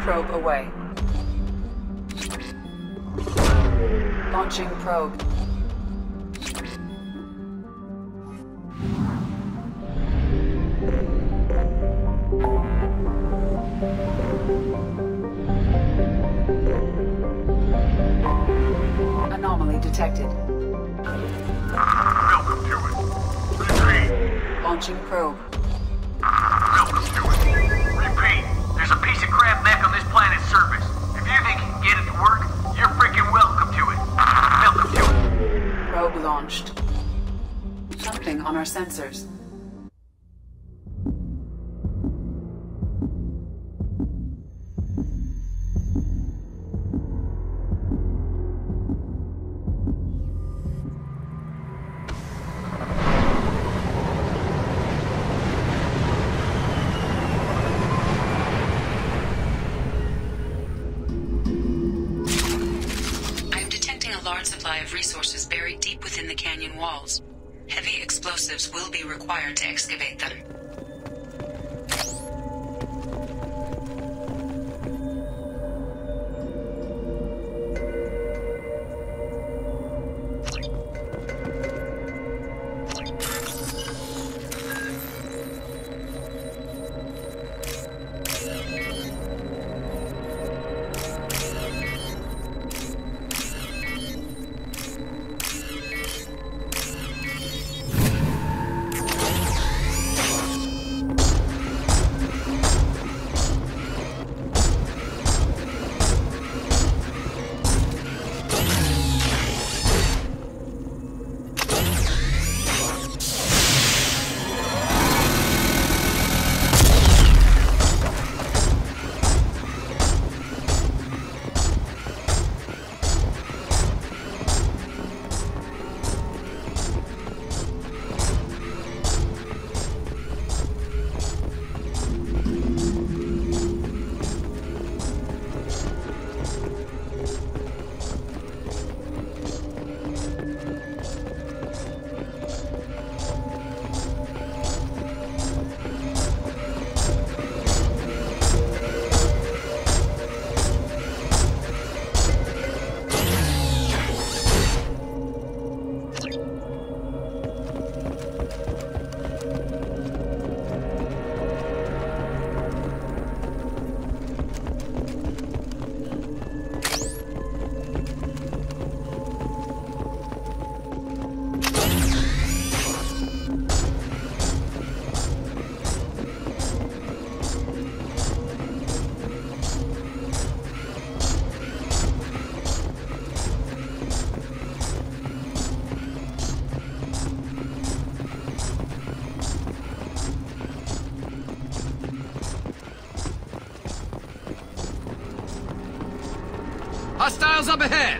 probe away. Launching probe. Anomaly detected. Welcome to it. Repeat. Launching probe. Welcome to it. Repeat. There's a piece of crap mech on this planet's surface. If you think you can get it to work, you're freaking welcome to it. Welcome to it. Probe launched. Something on our sensors. Supply of resources buried deep within the canyon walls. Heavy explosives will be required to excavate them. Hostiles up ahead!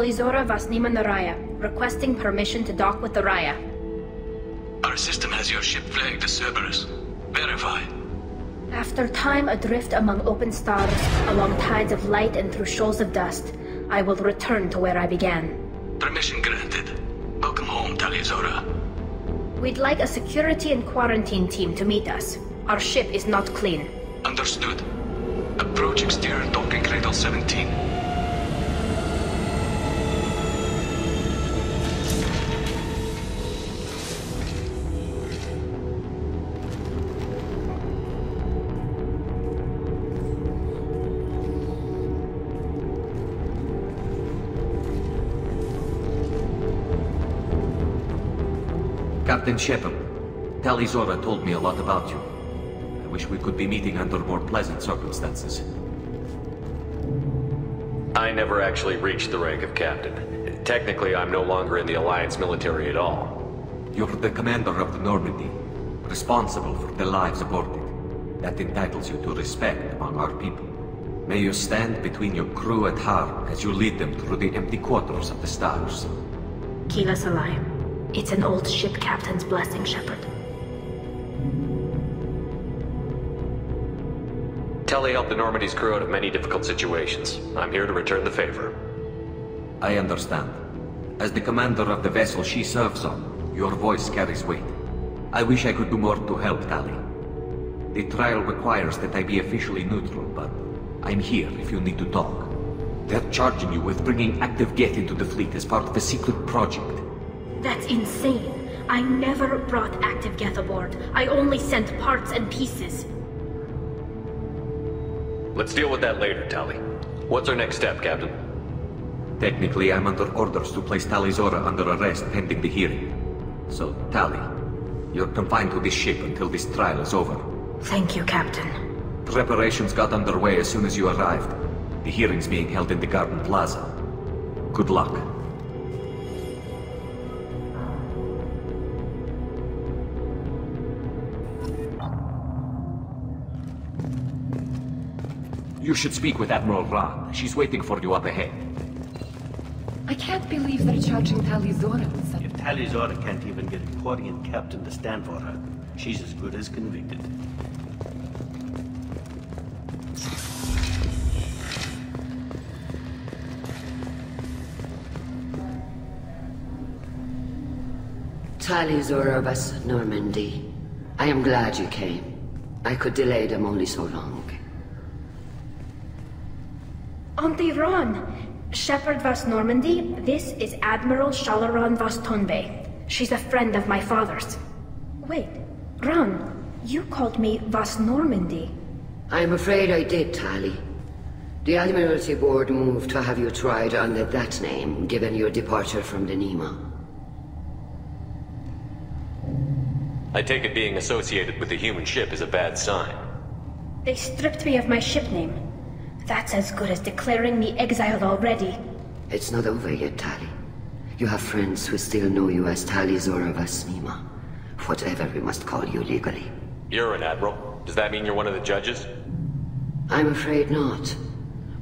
Talizora Vasnima Naraya, requesting permission to dock with the Raya. Our system has your ship flagged as Cerberus. Verify. After time adrift among open stars, along tides of light and through shoals of dust, I will return to where I began. Permission granted. Welcome home, Talizora. We'd like a security and quarantine team to meet us. Our ship is not clean. Understood. Approach exterior docking cradle 17. Captain Shepard, Talizora told me a lot about you. I wish we could be meeting under more pleasant circumstances. I never actually reached the rank of captain. Technically, I'm no longer in the Alliance military at all. You're the commander of the Normandy, responsible for the lives aborted. That entitles you to respect among our people. May you stand between your crew at Har as you lead them through the empty quarters of the stars. Kila Salai. It's an old ship captain's blessing, Shepard. Telly helped the Normandy's crew out of many difficult situations. I'm here to return the favor. I understand. As the commander of the vessel she serves on, your voice carries weight. I wish I could do more to help, Tali. The trial requires that I be officially neutral, but I'm here if you need to talk. They're charging you with bringing active Geth into the fleet as part of a secret project. That's insane. I never brought active Geth aboard. I only sent parts and pieces. Let's deal with that later, Tali. What's our next step, Captain? Technically, I'm under orders to place Talizora under arrest pending the hearing. So, Tali, you're confined to this ship until this trial is over. Thank you, Captain. Preparations got underway as soon as you arrived. The hearing's being held in the Garden Plaza. Good luck. You should speak with Admiral Ra. She's waiting for you up ahead. I can't believe they're charging Talizora with something. If Talizora can't even get a Quarian captain to stand for her, she's as good as convicted. Talizora vas Normandy. I am glad you came. I could delay them only so long. Auntie Ron! Shepard Vas Normandy, this is Admiral Shalaron Vas Tonbe. She's a friend of my father's. Wait, Ron, you called me Vas Normandy. I'm afraid I did, Tali. The Admiralty Board moved to have you tried under that name, given your departure from the Nima. I take it being associated with the human ship is a bad sign. They stripped me of my ship name. That's as good as declaring me exiled already. It's not over yet, Tali. You have friends who still know you as Talizora Vas Nima. Whatever we must call you legally. You're an admiral. Does that mean you're one of the judges? I'm afraid not.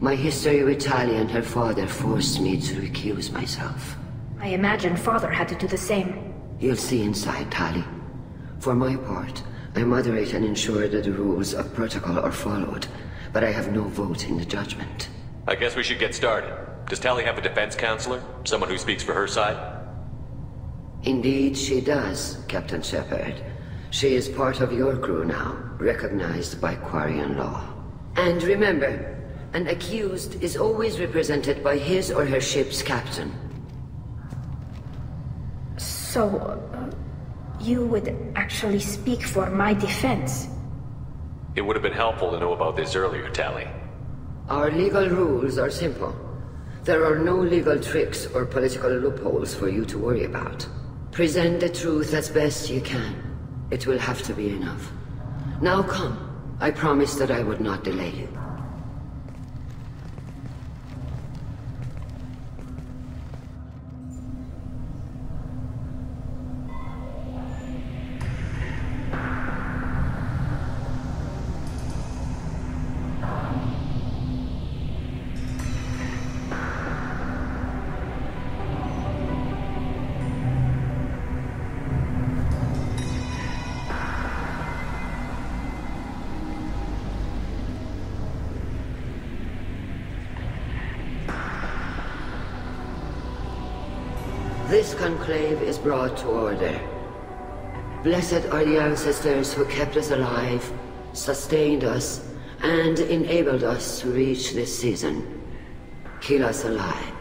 My history with Tali and her father forced me to recuse myself. I imagine father had to do the same. You'll see inside, Tali. For my part, I moderate and ensure that the rules of protocol are followed, but I have no vote in the judgment. I guess we should get started. Does Tali have a defense counselor? Someone who speaks for her side? Indeed she does, Captain Shepard. She is part of your crew now, recognized by Quarian law. And remember, an accused is always represented by his or her ship's captain. So, you would actually speak for my defense? It would have been helpful to know about this earlier, Tali. Our legal rules are simple. There are no legal tricks or political loopholes for you to worry about. Present the truth as best you can. It will have to be enough. Now come. I promised that I would not delay you. This conclave is brought to order. Blessed are the ancestors who kept us alive, sustained us, and enabled us to reach this season. Keep us alive.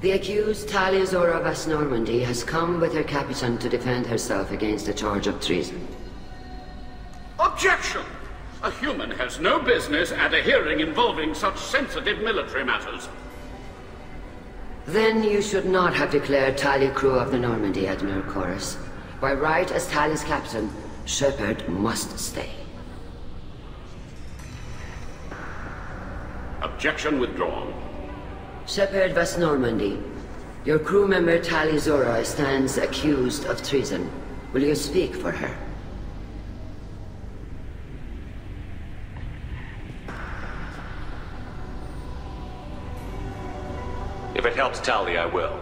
The accused Talia Zora Vas Normandy has come with her captain to defend herself against a charge of treason. Objection! A human has no business at a hearing involving such sensitive military matters. Then you should not have declared Tali crew of the Normandy, Admiral Chorus. By right as Tali's captain, Shepard must stay. Objection withdrawn. Shepard Vas Normandy, your crew member Tali Zora stands accused of treason. Will you speak for her? If it helps Tali, I will.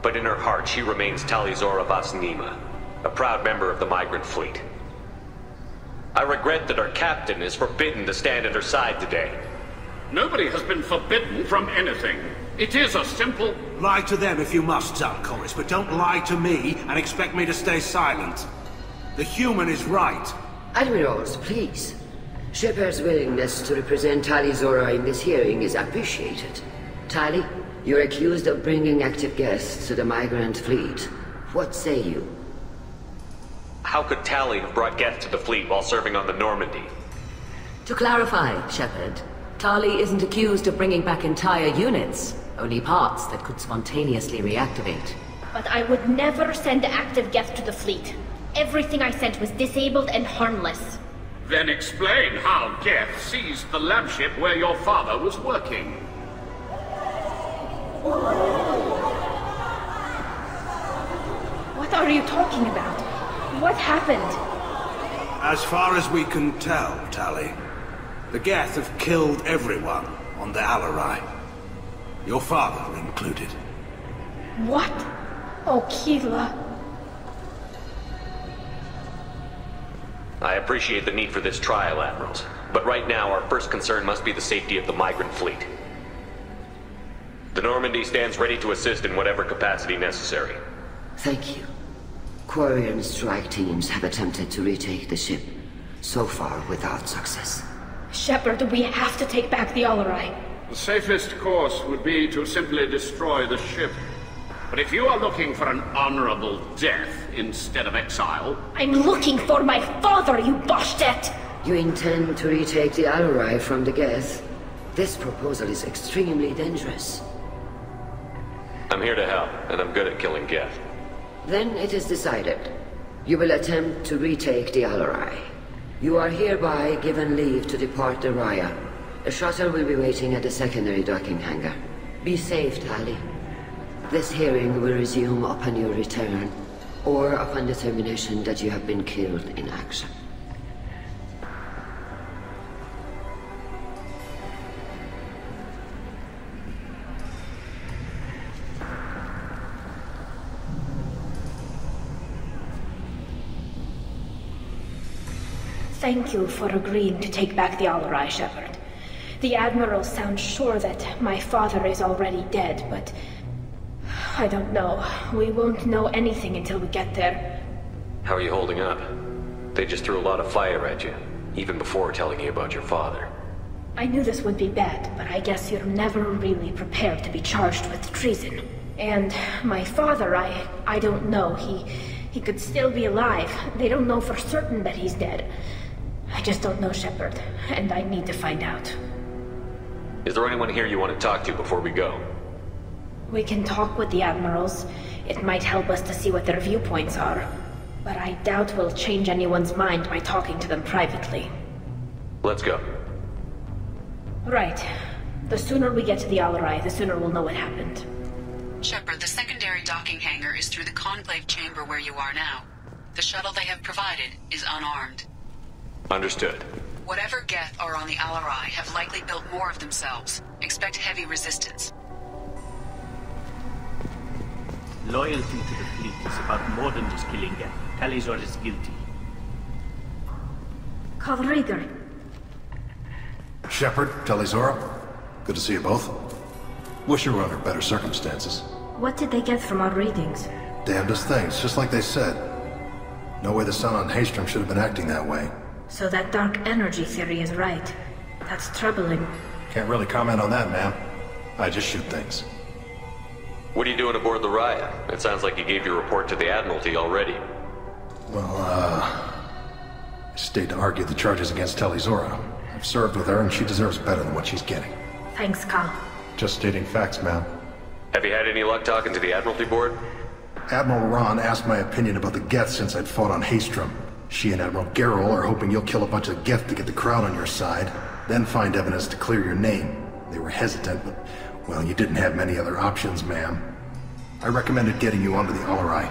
But in her heart, she remains Tali Zora Vas Nima, a proud member of the migrant fleet. I regret that our captain is forbidden to stand at her side today. Nobody has been forbidden from anything. It is a simple... Lie to them if you must, Zalcoris, but don't lie to me and expect me to stay silent. The human is right. Admirals, please. Shepard's willingness to represent Tali Zora in this hearing is appreciated. Tali, you're accused of bringing active guests to the migrant fleet. What say you? How could Tali have brought guests to the fleet while serving on the Normandy? To clarify, Shepard, Tali isn't accused of bringing back entire units, only parts that could spontaneously reactivate. But I would never send active guests to the fleet. Everything I sent was disabled and harmless. Then explain how Geth seized the lab ship where your father was working. What are you talking about? What happened? As far as we can tell, Tali, the Geth have killed everyone on the Alarai. Your father included. What? Oh, Keela. I appreciate the need for this trial, Admirals. But right now, our first concern must be the safety of the migrant fleet. The Normandy stands ready to assist in whatever capacity necessary. Thank you. Quarian strike teams have attempted to retake the ship, so far without success. Shepard, we have to take back the Alarai. The safest course would be to simply destroy the ship. But if you are looking for an honorable death instead of exile... I'm looking for my father, you Boshtet! You intend to retake the Alarai from the Geth? This proposal is extremely dangerous. I'm here to help, and I'm good at killing Geth. Then it is decided. You will attempt to retake the Alarai. You are hereby given leave to depart the Raya. A shuttle will be waiting at the secondary docking hangar. Be safe, Tali. This hearing will resume upon your return, or upon determination that you have been killed in action. Thank you for agreeing to take back the Alarai, Shepard. The Admiral sounds sure that my father is already dead, but... I don't know. We won't know anything until we get there. How are you holding up? They just threw a lot of fire at you, even before telling you about your father. I knew this would be bad, but I guess you're never really prepared to be charged with treason. And my father, I don't know. He could still be alive. They don't know for certain that he's dead. I just don't know, Shepard, and I need to find out. Is there anyone here you want to talk to before we go? We can talk with the Admirals. It might help us to see what their viewpoints are. But I doubt we'll change anyone's mind by talking to them privately. Let's go. Right. The sooner we get to the Alarai, the sooner we'll know what happened. Shepard, the secondary docking hangar is through the conclave chamber where you are now. The shuttle they have provided is unarmed. Understood. Whatever Geth are on the Alarai have likely built more of themselves. Expect heavy resistance. Loyalty to the fleet is about more than just killing Geth. Tali Zora is guilty. Calrider. Shepard, Tali Zora. Good to see you both. Wish we were under better circumstances. What did they get from our readings? Damnedest things, just like they said. No way the sun on Haystrom should have been acting that way. So that dark energy theory is right. That's troubling. Can't really comment on that, ma'am. I just shoot things. What are you doing aboard the Raya? It sounds like you gave your report to the Admiralty already. Well, I stayed to argue the charges against Talizora. I've served with her, and she deserves better than what she's getting. Thanks, Cal. Just stating facts, ma'am. Have you had any luck talking to the Admiralty board? Admiral Ron asked my opinion about the Geth since I'd fought on Haystrom. She and Admiral Gerrel are hoping you'll kill a bunch of Geth to get the crowd on your side, then find evidence to clear your name. They were hesitant, but, well, you didn't have many other options, ma'am. I recommended getting you onto the Alarai.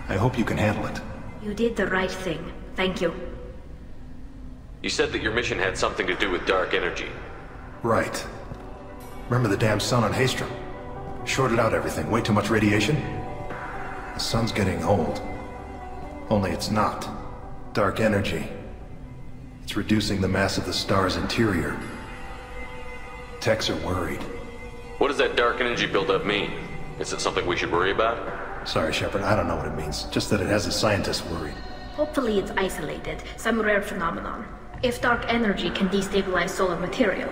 I hope you can handle it. You did the right thing. Thank you. You said that your mission had something to do with dark energy. Right. Remember the damn sun on Haystrom? Shorted out everything. Way too much radiation? The sun's getting old. Only it's not. Dark energy. It's reducing the mass of the star's interior. Techs are worried. What does that dark energy buildup mean? Is it something we should worry about? Sorry, Shepard, I don't know what it means. Just that it has the scientists worried. Hopefully it's isolated, some rare phenomenon. If dark energy can destabilize solar material.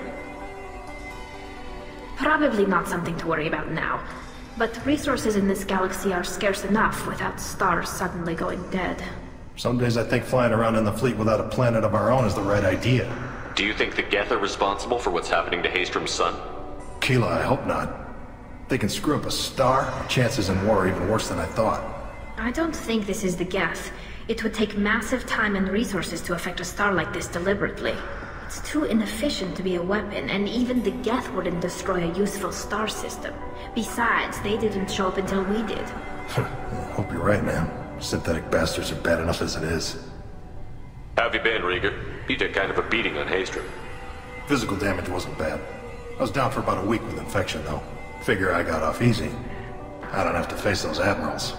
Probably not something to worry about now. But resources in this galaxy are scarce enough without stars suddenly going dead. Some days I think flying around in the fleet without a planet of our own is the right idea. Do you think the Geth are responsible for what's happening to Haystrom's sun? Keela, I hope not. They can screw up a star. Our chances in war are even worse than I thought. I don't think this is the Geth. It would take massive time and resources to affect a star like this deliberately. It's too inefficient to be a weapon, and even the Geth wouldn't destroy a useful star system. Besides, they didn't show up until we did. I hope you're right, man. Synthetic bastards are bad enough as it is. How have you been, Rieger? You took kind of a beating on Haystrom. Physical damage wasn't bad. I was down for about a week with infection, though. Figure I got off easy. I don't have to face those admirals.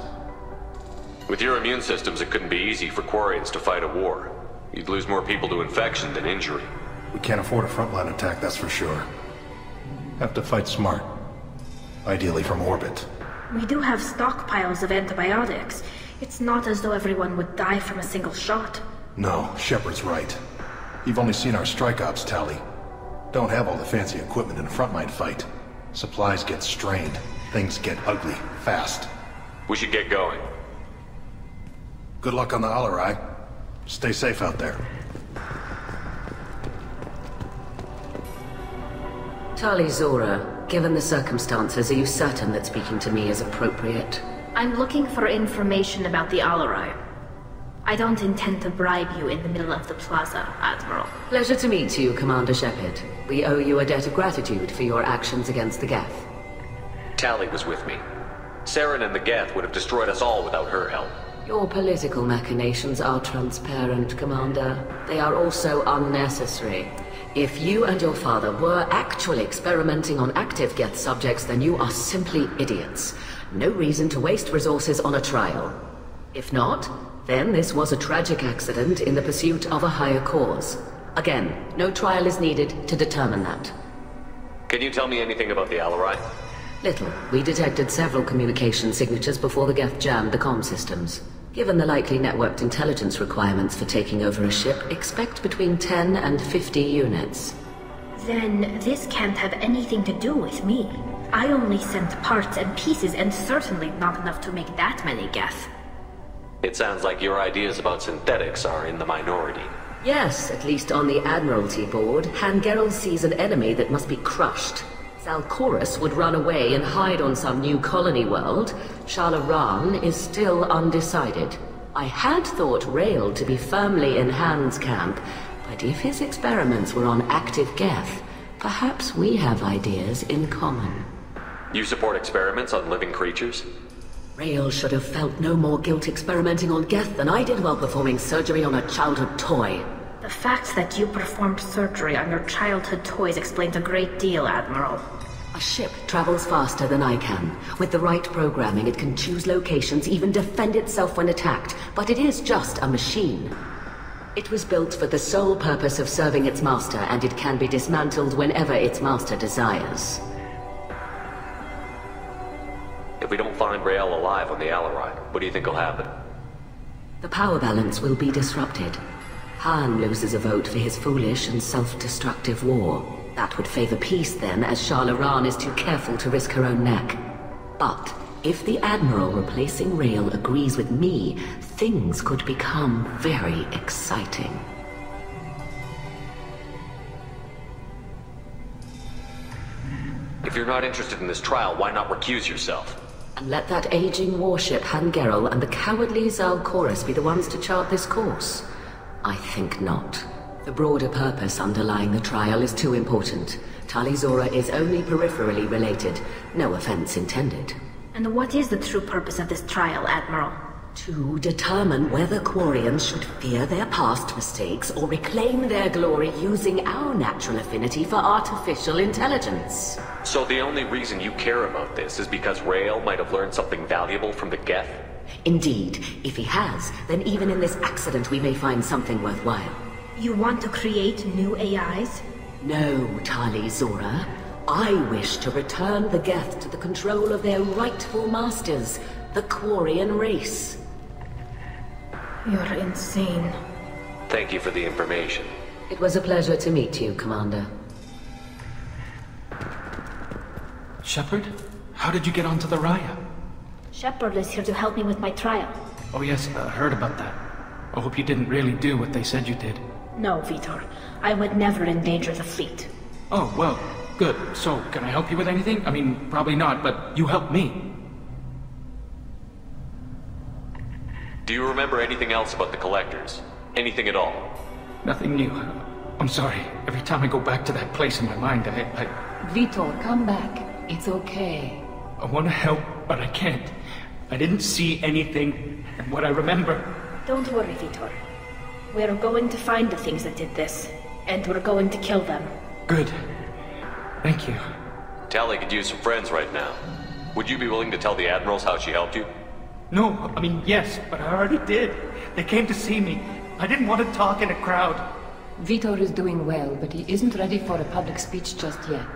With your immune systems, it couldn't be easy for Quarians to fight a war. You'd lose more people to infection than injury. We can't afford a frontline attack, that's for sure. Have to fight smart. Ideally from orbit. We do have stockpiles of antibiotics. It's not as though everyone would die from a single shot. No, Shepard's right. You've only seen our strike ops tally. Don't have all the fancy equipment in a frontline fight. Supplies get strained. Things get ugly, fast. We should get going. Good luck on the Alarai. Stay safe out there. Talizora, given the circumstances, are you certain that speaking to me is appropriate? I'm looking for information about the Alarai. I don't intend to bribe you in the middle of the plaza, Admiral. Pleasure to meet you, Commander Shepard. We owe you a debt of gratitude for your actions against the Geth. Tali was with me. Saren and the Geth would have destroyed us all without her help. Your political machinations are transparent, Commander. They are also unnecessary. If you and your father were actually experimenting on active Geth subjects, then you are simply idiots. No reason to waste resources on a trial. If not, then this was a tragic accident in the pursuit of a higher cause. Again, no trial is needed to determine that. Can you tell me anything about the Alarai? Little. We detected several communication signatures before the Geth jammed the comm systems. Given the likely networked intelligence requirements for taking over a ship, expect between 10 and 50 units. Then this can't have anything to do with me. I only sent parts and pieces, and certainly not enough to make that many Geth. It sounds like your ideas about synthetics are in the minority. Yes, at least on the Admiralty board, Hangerel sees an enemy that must be crushed. Zalcorus would run away and hide on some new colony world. Shalaran is still undecided. I had thought Rail to be firmly in Han's camp, but if his experiments were on active Geth, perhaps we have ideas in common. You support experiments on living creatures? Rail should have felt no more guilt experimenting on Geth than I did while performing surgery on a childhood toy. The fact that you performed surgery on your childhood toys explains a great deal, Admiral. A ship travels faster than I can. With the right programming, it can choose locations, even defend itself when attacked, but it is just a machine. It was built for the sole purpose of serving its master, and it can be dismantled whenever its master desires. If we don't find Rael alive on the Alarai, what do you think will happen? The power balance will be disrupted. Han loses a vote for his foolish and self-destructive war. That would favor peace then, as Shala Ran is too careful to risk her own neck. But if the Admiral replacing Rael agrees with me, things could become very exciting. If you're not interested in this trial, why not recuse yourself? And let that aging warship Han Gerel and the cowardly Zal Chorus be the ones to chart this course? I think not. The broader purpose underlying the trial is too important. Tali Zora is only peripherally related. No offense intended. And what is the true purpose of this trial, Admiral? To determine whether Quarians should fear their past mistakes or reclaim their glory using our natural affinity for artificial intelligence. So the only reason you care about this is because Rael might have learned something valuable from the Geth? Indeed. If he has, then even in this accident we may find something worthwhile. You want to create new AIs? No, Tali Zora. I wish to return the Geth to the control of their rightful masters, the Quarian race. You're insane. Thank you for the information. It was a pleasure to meet you, Commander. Shepard? How did you get onto the Raya? Shepard is here to help me with my trial. Oh yes, I heard about that. I hope you didn't really do what they said you did. No, Vitor. I would never endanger the fleet. Oh, well, good. So, can I help you with anything? I mean, probably not, but you helped me. Do you remember anything else about the Collectors? Anything at all? Nothing new. I'm sorry. Every time I go back to that place in my mind, I... Vitor, come back. It's okay. I want to help, but I can't. I didn't see anything, and what I remember... Don't worry, Vitor. We're going to find the things that did this, and we're going to kill them. Good. Thank you. Tali could use some friends right now. Would you be willing to tell the Admirals how she helped you? No, I mean, yes, but I already did. They came to see me. I didn't want to talk in a crowd. Vitor is doing well, but he isn't ready for a public speech just yet.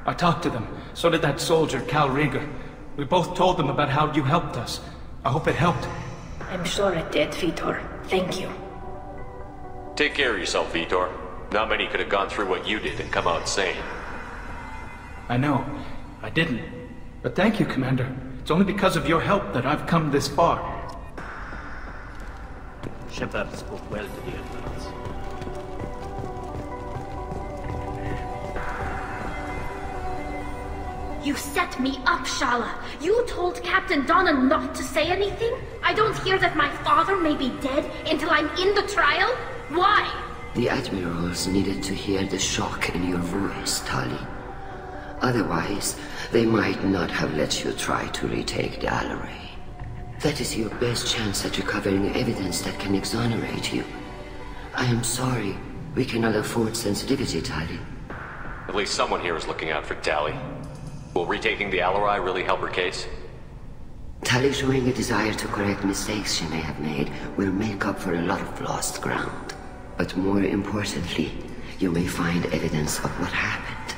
I talked to them. So did that soldier, Cal Rieger. We both told them about how you helped us. I hope it helped. I'm sure it did, Vitor. Thank you. Take care of yourself, Vitor. Not many could have gone through what you did and come out sane. I know. I didn't. But thank you, Commander. It's only because of your help that I've come this far. Shepard spoke well to the Admirals. You set me up, Shala. You told Captain Donna not to say anything? I don't hear that my father may be dead until I'm in the trial? Why? The Admirals needed to hear the shock in your voice, Tali. Otherwise, they might not have let you try to retake the Alarai. That is your best chance at recovering evidence that can exonerate you. I am sorry. We cannot afford sensitivity, Tali. At least someone here is looking out for Tali. Will retaking the Alarai really help her case? Tali showing a desire to correct mistakes she may have made will make up for a lot of lost ground. But more importantly, you may find evidence of what happened.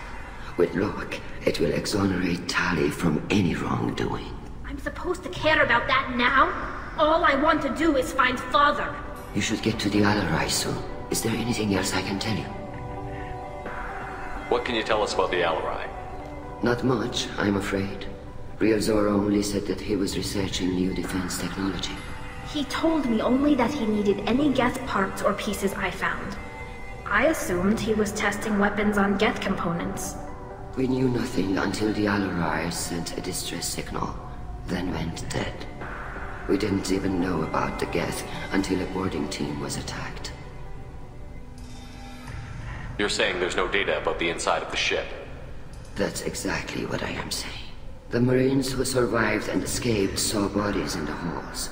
With luck, it will exonerate Tali from any wrongdoing. I'm supposed to care about that now? All I want to do is find Father. You should get to the Alarai soon. Is there anything else I can tell you? What can you tell us about the Alarai? Not much, I'm afraid. Real Zora only said that he was researching new defense technology. He told me only that he needed any Geth parts or pieces I found. I assumed he was testing weapons on Geth components. We knew nothing until the Alarai sent a distress signal, then went dead. We didn't even know about the Geth until a boarding team was attacked. You're saying there's no data about the inside of the ship? That's exactly what I am saying. The Marines who survived and escaped saw bodies in the halls.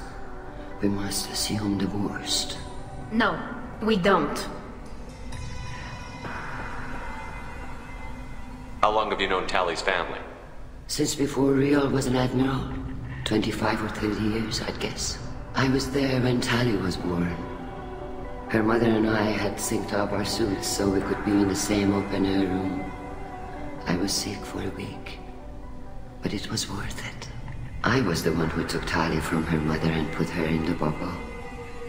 We must assume the worst. No, we don't. How long have you known Tali's family? Since before Riel was an admiral. 25 or 30 years, I'd guess. I was there when Tali was born. Her mother and I had synced up our suits so we could be in the same open-air room. I was sick for a week, but it was worth it. I was the one who took Tali from her mother and put her in the bubble.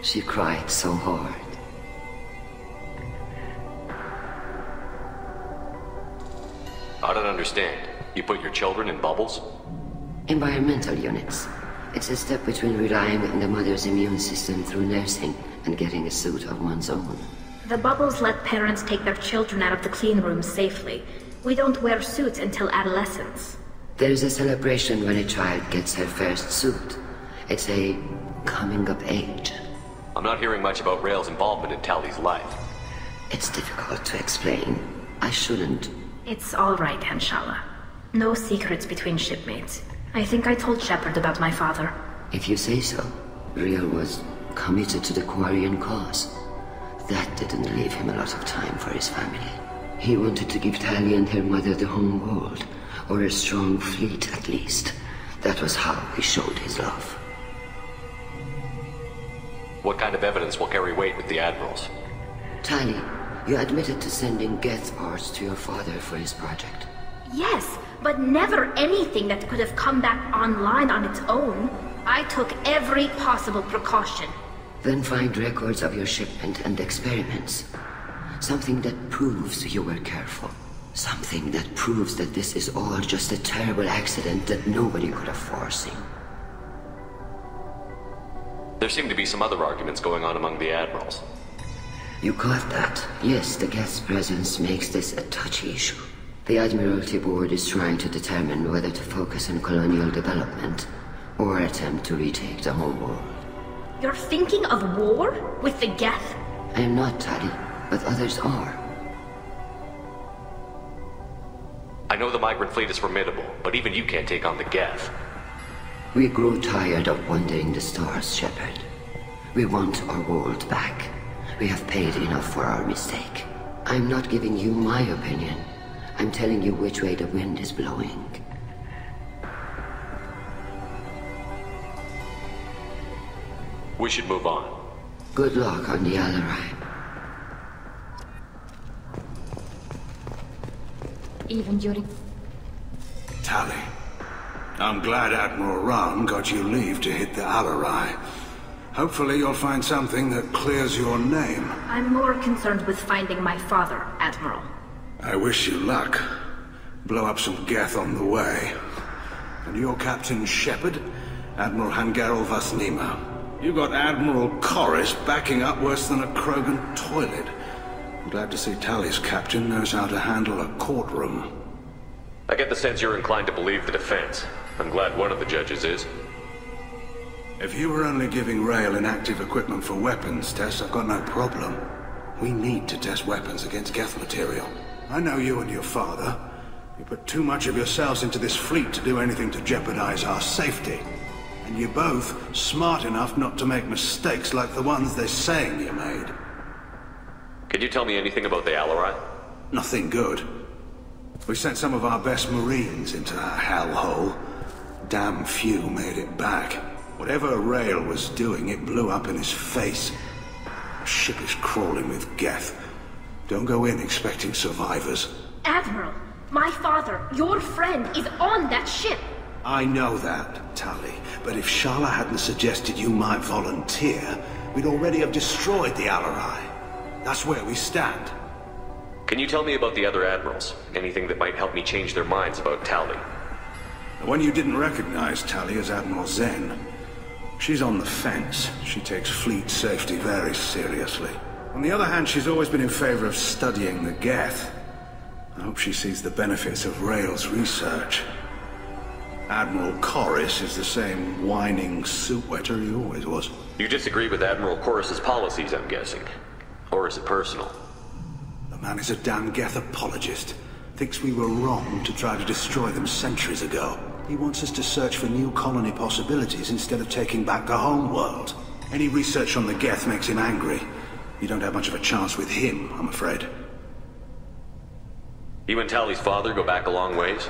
She cried so hard. I don't understand. You put your children in bubbles? Environmental units. It's a step between relying on the mother's immune system through nursing and getting a suit of one's own. The bubbles let parents take their children out of the clean rooms safely. We don't wear suits until adolescence. There's a celebration when a child gets her first suit. It's a coming of age. I'm not hearing much about Rael's involvement in Tali's life. It's difficult to explain. I shouldn't. It's all right, Anshala. No secrets between shipmates. I think I told Shepard about my father. If you say so. Rael was committed to the Quarian cause. That didn't leave him a lot of time for his family. He wanted to give Tali and her mother the home world, or a strong fleet at least. That was how he showed his love. What kind of evidence will carry weight with the Admirals? Tali, you admitted to sending Geth parts to your father for his project. Yes, but never anything that could have come back online on its own. I took every possible precaution. Then find records of your shipment and experiments. Something that proves you were careful. Something that proves that this is all just a terrible accident that nobody could have foreseen. There seem to be some other arguments going on among the Admirals. You caught that? Yes, the Geth's presence makes this a touchy issue. The Admiralty Board is trying to determine whether to focus on colonial development or attempt to retake the whole world. You're thinking of war? With the Geth? I am not, Tali, but others are. I know the migrant fleet is formidable, but even you can't take on the Geth. We grow tired of wandering the stars, Shepard. We want our world back. We have paid enough for our mistake. I'm not giving you my opinion. I'm telling you which way the wind is blowing. We should move on. Good luck on the Alarai. Even during... Tali, I'm glad Admiral Rahn got you leave to hit the Alarai. Hopefully you'll find something that clears your name. I'm more concerned with finding my father, Admiral. I wish you luck. Blow up some Geth on the way. And your Captain Shepard, Admiral Hangarel Vasnima. You got Admiral Corris backing up worse than a Krogan toilet. I'm glad to see Tali's captain knows how to handle a courtroom. I get the sense you're inclined to believe the defense. I'm glad one of the judges is. If you were only giving Rael inactive equipment for weapons tests, I've got no problem. We need to test weapons against Geth material. I know you and your father. You put too much of yourselves into this fleet to do anything to jeopardize our safety. And you're both smart enough not to make mistakes like the ones they're saying you made. Can you tell me anything about the Alarai? Nothing good. We sent some of our best Marines into that hellhole. Damn few made it back. Whatever Rael was doing, it blew up in his face. The ship is crawling with Geth. Don't go in expecting survivors. Admiral, my father, your friend, is on that ship. I know that, Tali, but if Shala hadn't suggested you might volunteer, we'd already have destroyed the Alarai. That's where we stand. Can you tell me about the other Admirals? Anything that might help me change their minds about Tali? The one you didn't recognize, Tali, is Admiral Zen. She's on the fence. She takes fleet safety very seriously. On the other hand, she's always been in favor of studying the Geth. I hope she sees the benefits of Rael's research. Admiral Corris is the same whining suit wetter he always was. You disagree with Admiral Corris's policies, I'm guessing. Or is it personal? The man is a damn Geth apologist. Thinks we were wrong to try to destroy them centuries ago. He wants us to search for new colony possibilities instead of taking back the home world. Any research on the Geth makes him angry. You don't have much of a chance with him, I'm afraid. You and Tali's father go back a long ways?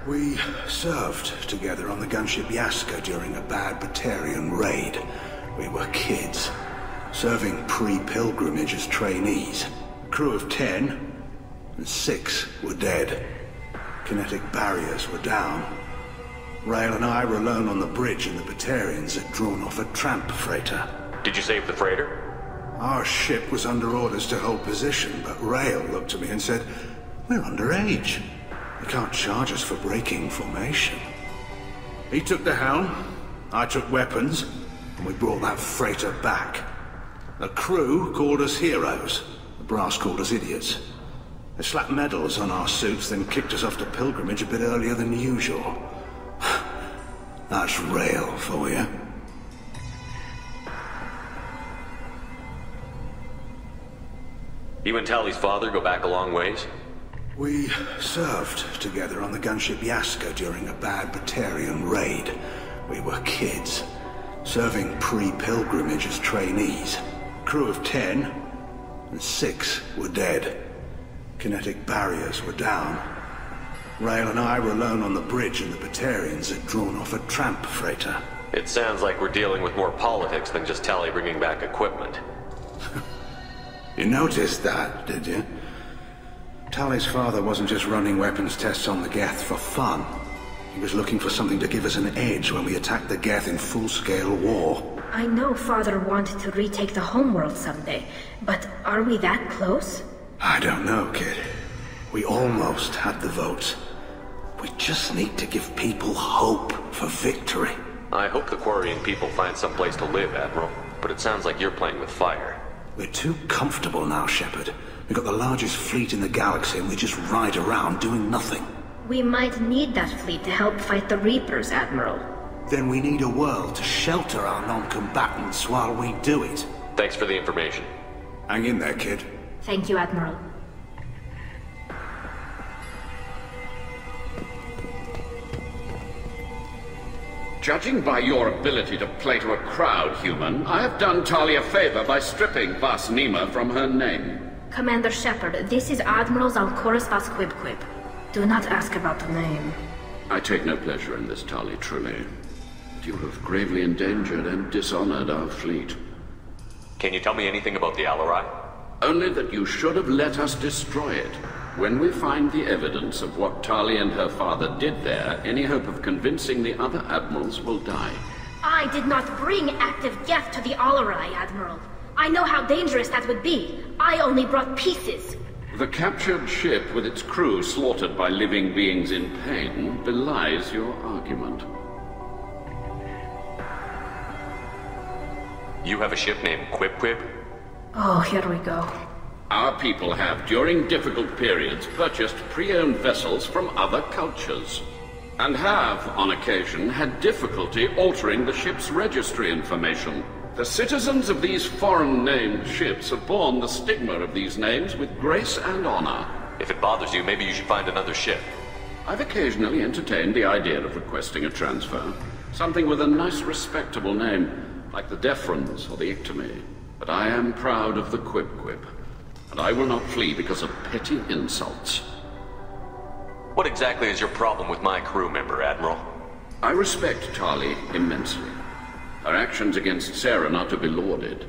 We served together on the gunship Yaska during a bad Batarian raid. We were kids, serving pre-pilgrimage as trainees. A crew of 10, and 6 were dead. Kinetic barriers were down. Rail and I were alone on the bridge and the Batarians had drawn off a tramp freighter. Did you save the freighter? Our ship was under orders to hold position, but Rail looked at me and said, "We're underage. You can't charge us for breaking formation." He took the helm, I took weapons, and we brought that freighter back. The crew called us heroes. The brass called us idiots. They slapped medals on our suits, then kicked us off to pilgrimage a bit earlier than usual. That's Rail for you. You and Tally's father go back a long ways? We served together on the gunship Yaska during a bad Batarian raid. We were kids, serving pre-pilgrimage as trainees. Crew of 10, and 6 were dead. Kinetic barriers were down. Rail and I were alone on the bridge and the Batarians had drawn off a tramp freighter. It sounds like we're dealing with more politics than just Tally bringing back equipment. You noticed that, did you? Tally's father wasn't just running weapons tests on the Geth for fun. He was looking for something to give us an edge when we attacked the Geth in full-scale war. I know Father wanted to retake the homeworld someday, but are we that close? I don't know, kid. We almost had the votes. We just need to give people hope for victory. I hope the Quarian people find some place to live, Admiral, but it sounds like you're playing with fire. We're too comfortable now, Shepard. We've got the largest fleet in the galaxy and we just ride around doing nothing. We might need that fleet to help fight the Reapers, Admiral. Then we need a world to shelter our non-combatants while we do it. Thanks for the information. Hang in there, kid. Thank you, Admiral. Judging by your ability to play to a crowd, human, I have done Tali a favor by stripping Vas Nima from her name. Commander Shepard, this is Admiral Zalkoris Vas Quibquib. Do not ask about the name. I take no pleasure in this, Tali, truly. But you have gravely endangered and dishonored our fleet. Can you tell me anything about the Alarai? Only that you should have let us destroy it. When we find the evidence of what Tali and her father did there, any hope of convincing the other admirals will die. I did not bring active Geth to the Alarai, Admiral. I know how dangerous that would be. I only brought pieces. The captured ship with its crew slaughtered by living beings in pain belies your argument. You have a ship named Quib? Oh, here we go. Our people have, during difficult periods, purchased pre-owned vessels from other cultures, and have, on occasion, had difficulty altering the ship's registry information. The citizens of these foreign-named ships have borne the stigma of these names with grace and honor. If it bothers you, maybe you should find another ship. I've occasionally entertained the idea of requesting a transfer. Something with a nice, respectable name, like the Defrons or the Ictomy. But I am proud of the Quib. And I will not flee because of petty insults. What exactly is your problem with my crew member, Admiral? I respect Tali immensely. Her actions against Sarah are to be lauded.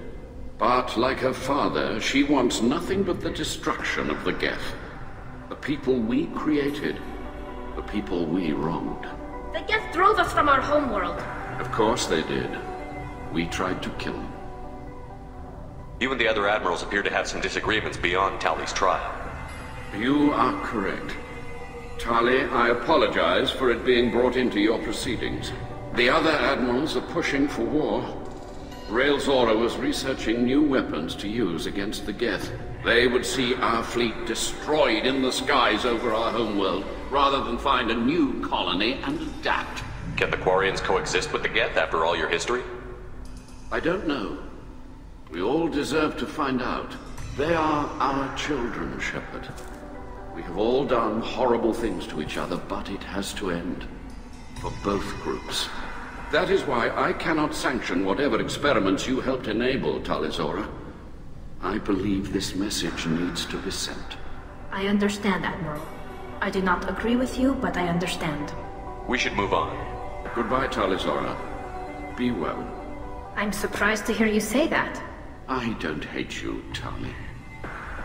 But, like her father, she wants nothing but the destruction of the Geth. The people we created. The people we wronged. The Geth drove us from our homeworld. Of course they did. We tried to kill them. You and the other admirals appear to have some disagreements beyond Tali's trial. You are correct. Tali, I apologize for it being brought into your proceedings. The other admirals are pushing for war. Rail Zora was researching new weapons to use against the Geth. They would see our fleet destroyed in the skies over our homeworld, rather than find a new colony and adapt. Can the Quarians coexist with the Geth after all your history? I don't know. We all deserve to find out. They are our children, Shepard. We have all done horrible things to each other, but it has to end. For both groups. That is why I cannot sanction whatever experiments you helped enable, Talizora. I believe this message needs to be sent. I understand, Admiral. I do not agree with you, but I understand. We should move on. Goodbye, Talizora. Be well. I'm surprised to hear you say that. I don't hate you, Tali.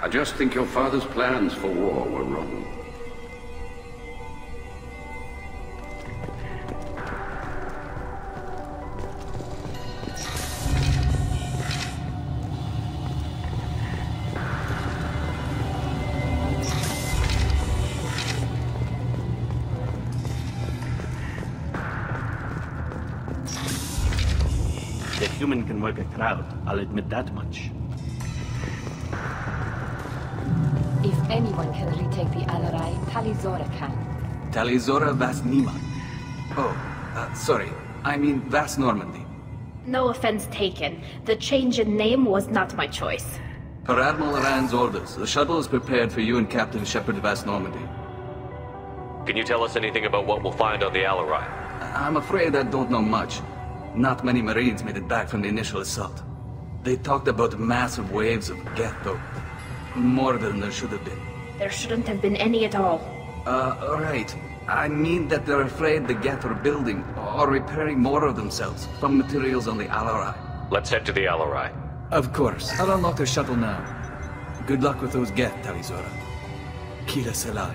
I just think your father's plans for war were wrong. human can work a crowd, I'll admit that much. If anyone can retake the Alarai, Talizora can. Talizora Vas Nima. Oh, sorry. I mean Vas Normandy. No offense taken. The change in name was not my choice. Per Admiral Rand's orders, the shuttle is prepared for you and Captain Shepard Vas Normandy. Can you tell us anything about what we'll find on the Alarai? I'm afraid I don't know much. Not many Marines made it back from the initial assault. They talked about massive waves of Geth, though. More than there should have been. There shouldn't have been any at all. Right. I mean that they're afraid the Geth are building or repairing more of themselves from materials on the Alarai. Let's head to the Alarai. Of course. I'll unlock the shuttle now. Good luck with those Geth, Talizora. Kila Selai.